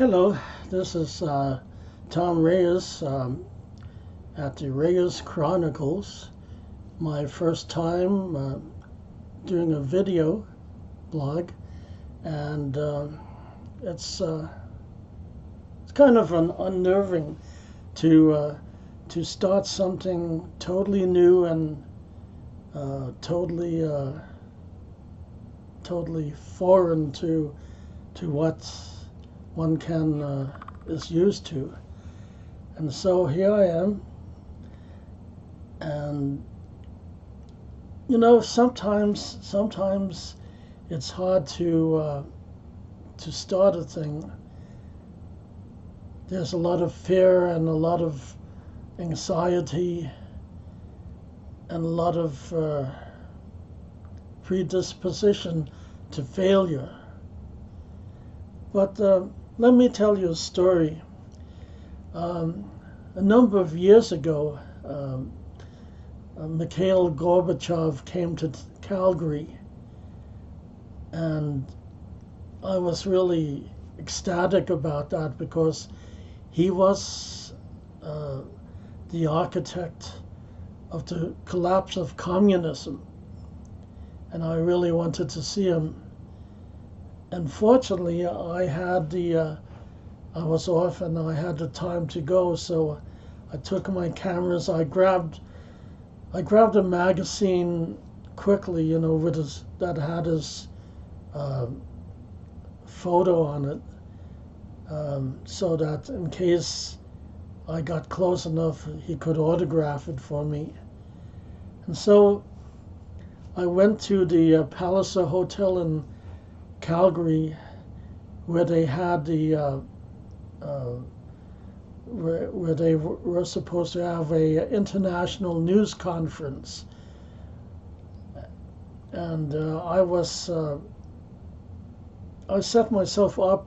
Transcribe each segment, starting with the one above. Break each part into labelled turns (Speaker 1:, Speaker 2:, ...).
Speaker 1: Hello, this is Tom Reyes at the Reyes Chronicles. My first time doing a video blog, and it's kind of unnerving to start something totally new and totally foreign to what one is used to. And so here I am, and sometimes it's hard to start a thing. There's a lot of fear and a lot of anxiety and a lot of predisposition to failure. But let me tell you a story. A number of years ago, Mikhail Gorbachev came to Calgary, and I was really ecstatic about that because he was the architect of the collapse of communism, and I really wanted to see him. Unfortunately, I was off and I had the time to go, so I took my cameras. I grabbed a magazine quickly, that had his photo on it, so that in case I got close enough, he could autograph it for me. And so I went to the Palliser Hotel in Calgary, where they had where they were supposed to have a international news conference, and I set myself up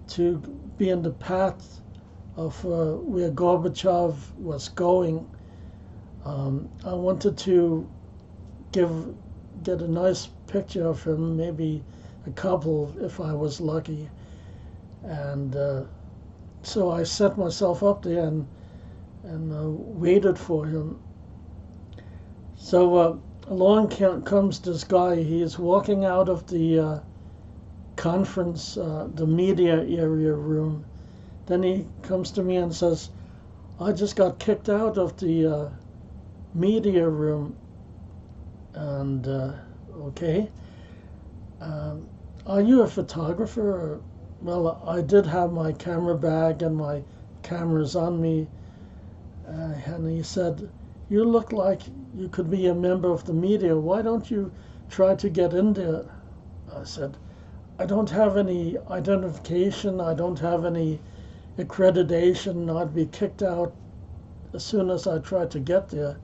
Speaker 1: to be in the path of where Gorbachev was going. I wanted to get a nice picture of him, maybe a couple if I was lucky, and so I set myself up there and waited for him. So along comes this guy. He is walking out of the conference, the media area room. Then he comes to me and says, "I just got kicked out of the media room." And okay. Are you a photographer? Well, I did have my camera bag and my cameras on me. And he said, "You look like you could be a member of the media. Why don't you try to get in there?" I said, "I don't have any identification. I don't have any accreditation. I'd be kicked out as soon as I tried to get there."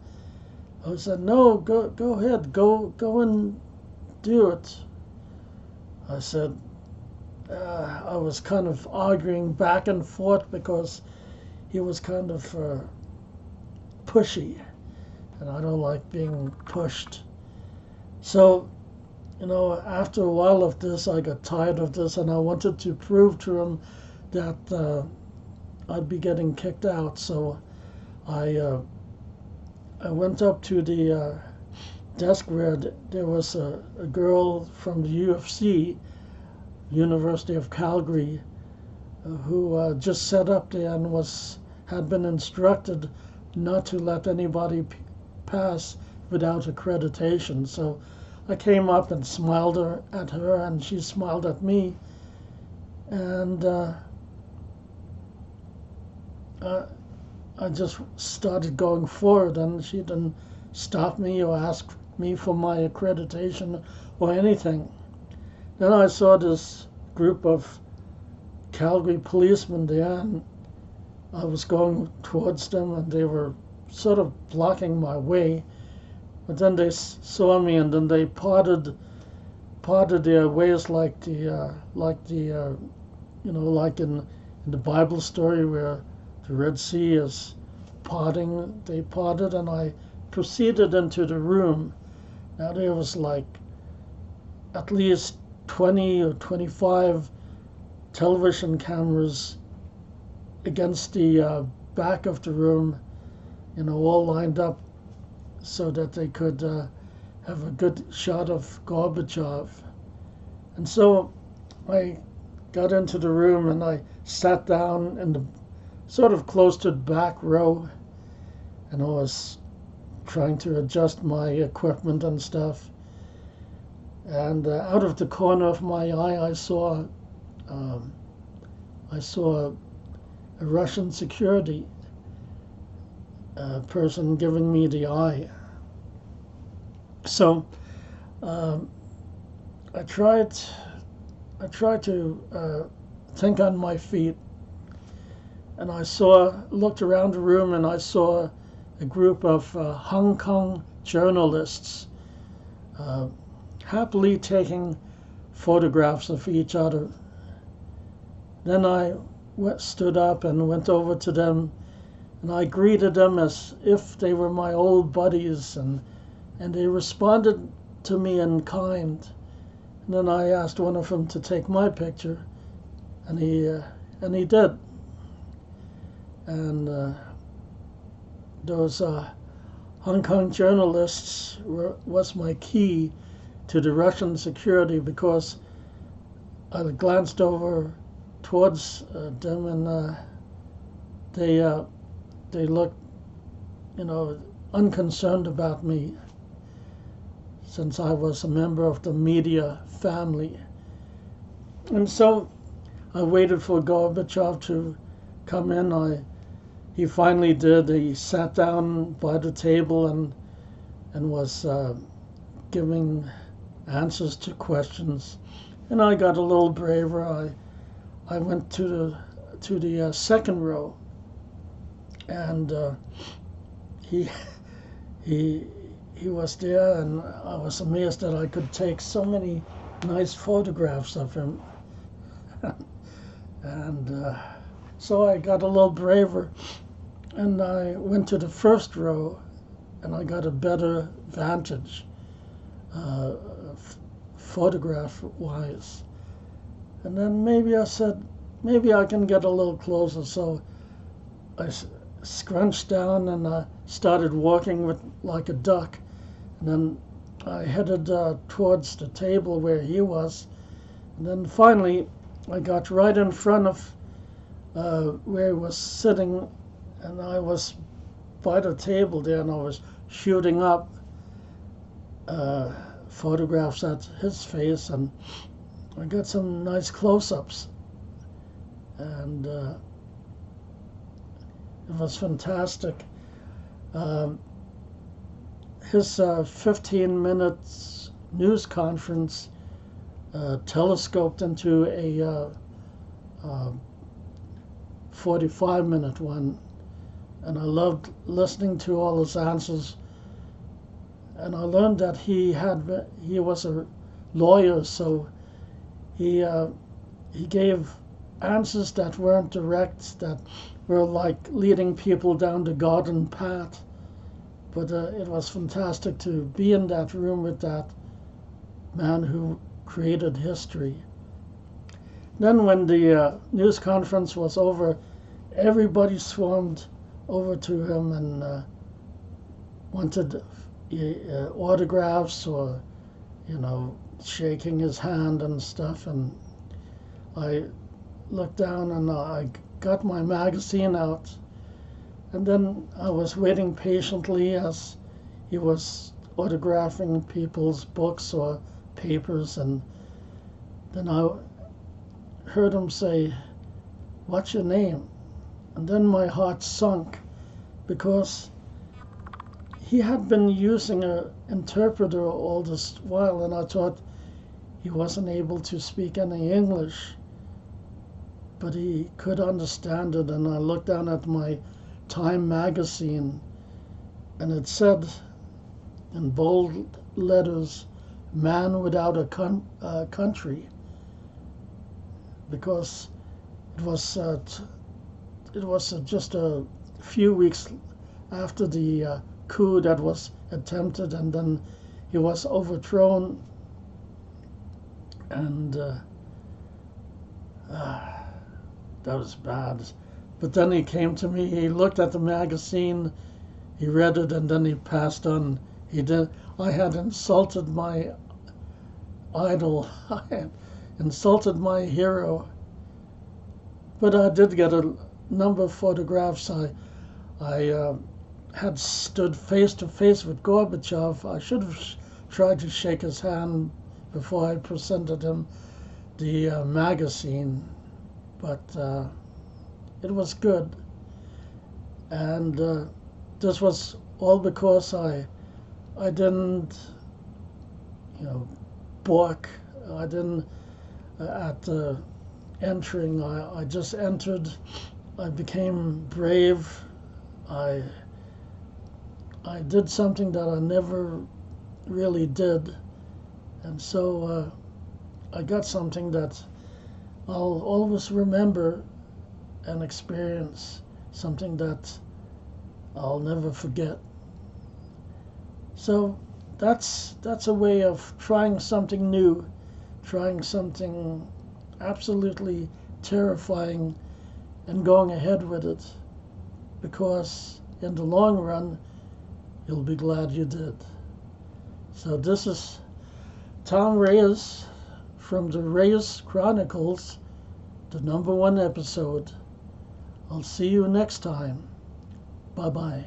Speaker 1: I said, "No, go ahead. Go and do it." I said, I was kind of arguing back and forth because he was kind of pushy, and I don't like being pushed. So, after a while of this, I got tired of this, and I wanted to prove to him that I'd be getting kicked out. So I went up to the desk where there was a girl from the UFC, University of Calgary, who just sat up there and had been instructed not to let anybody pass without accreditation. So I came up and smiled at her, and she smiled at me, and I just started going forward, and she didn't stop me or ask me for my accreditation or anything. Then I saw this group of Calgary policemen there, and I was going towards them, and they were sort of blocking my way. But then they saw me, and then they parted their ways like in the Bible story where the Red Sea is parting. They parted, and I proceeded into the room. Now there was like at least 20 or 25 television cameras against the back of the room, all lined up so that they could have a good shot of Gorbachev. And so I got into the room and I sat down in the sort of close to the back row, and I was trying to adjust my equipment and stuff. And out of the corner of my eye, I saw a Russian security person giving me the eye. So I tried to think on my feet, and I looked around the room, and I saw a group of Hong Kong journalists happily taking photographs of each other. Then I stood up and went over to them, and I greeted them as if they were my old buddies, and they responded to me in kind. And then I asked one of them to take my picture, and he did. And those Hong Kong journalists was my key to the Russian security, because I glanced over towards them, and they looked, unconcerned about me, since I was a member of the media family. And so I waited for Gorbachev to come in. He finally did. He sat down by the table and was giving answers to questions. And I got a little braver. I went to the second row, and he was there, and I was amazed that I could take so many nice photographs of him. And so I got a little braver, and I went to the first row, and I got a better vantage, photograph-wise. And then maybe I said, maybe I can get a little closer. So I scrunched down, and I started walking like a duck. And then I headed towards the table where he was. And then finally, I got right in front of where he was sitting, and I was by the table there, and I was shooting up photographs at his face, and I got some nice close-ups, and it was fantastic. His 15 minutes news conference telescoped into a 45-minute one, and I loved listening to all his answers. And I learned that he was a lawyer, so he gave answers that weren't direct, that were like leading people down the garden path. But it was fantastic to be in that room with that man who created history. Then when the news conference was over, everybody swarmed over to him and wanted autographs, or shaking his hand and stuff. And I looked down, and I got my magazine out, and then I was waiting patiently as he was autographing people's books or papers. And then I heard him say, "What's your name?" And then my heart sunk, because he had been using an interpreter all this while, and I thought he wasn't able to speak any English, but he could understand it. And I looked down at my Time magazine, and it said in bold letters, "Man without a country," because it was just a few weeks after the coup that was attempted, and then he was overthrown. And Ah, that was bad. But then he came to me, he looked at the magazine, he read it, and then he passed on. He did. I had insulted my idol. I had insulted my hero. But I did get a number of photographs. I had stood face to face with Gorbachev. I should have tried to shake his hand before I presented him the magazine, but it was good. And this was all because I didn't, balk. I didn't at entering. I just entered. I became brave. I I did something that I never really did, and so I got something that I'll always remember and experience, something that I'll never forget. So that's a way of trying something new, trying something absolutely terrifying and going ahead with it, because in the long run you'll be glad you did. So this is Tom Reyes from the Reyes Chronicles, the #1 episode. I'll see you next time. Bye-bye.